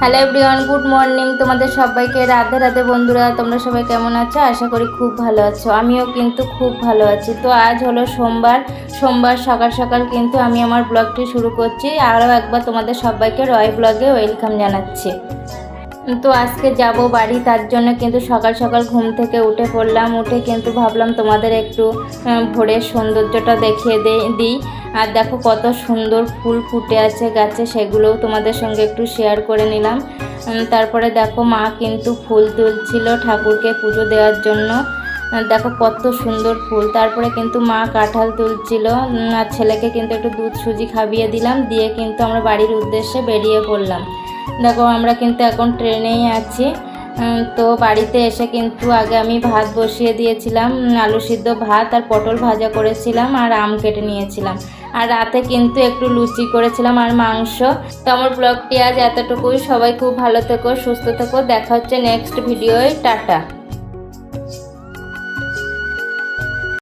Hello everyone, good morning. তোমাদের সবাইকে রাধে রাধে বন্ধুরা। তোমরা সবাই কেমন আছো? আশা করি খুব ভালো আছো। আমিও কিন্তু খুব ভালো আছি। তো আজ হলো সোমবার সকাল সকাল কিন্তু আমি আমার ব্লগটি শুরু করছি। আরও একবার তোমাদের সবাইকে রয় ব্লগে ওয়েলকাম জানাচ্ছি। তো আজকে যাব বাড়ি, তার জন্য কিন্তু সকাল সকাল ঘুম থেকে উঠে পড়লাম। উঠে কিন্তু ভাবলাম তোমাদের একটু ভোরের সৌন্দর্যটা দেখিয়ে দিই। আর দেখো কত সুন্দর ফুল ফুটে আছে গাছে, সেগুলোও তোমাদের সঙ্গে একটু শেয়ার করে নিলাম। তারপরে দেখো মা কিন্তু ফুল তুলছিল ঠাকুরকে পুজো দেওয়ার জন্য। দেখো কত সুন্দর ফুল। তারপরে কিন্তু মা কাঁঠাল তুলছিল, আর ছেলেকে কিন্তু একটু দুধ সুজি খাইয়ে দিলাম, দিয়ে কিন্তু আমরা বাড়ির উদ্দেশ্যে বেরিয়ে পড়লাম। দেখো আমরা কিন্তু এখন ট্রেনেই আছি। তো বাড়িতে এসে কিন্তু আগে আমি ভাত বসিয়ে দিয়েছিলাম, আলু সিদ্ধ ভাত আর পটল ভাজা করেছিলাম আর আম কেটে নিয়েছিলাম। আর রাতে কিন্তু একটু লুচি করেছিলাম আর মাংস। তো আমার ব্লগটি আজ এতটুকুই। সবাই খুব ভালো থেকো, সুস্থ থেকো। দেখা হচ্ছে নেক্সট ভিডিওয়। টাটা।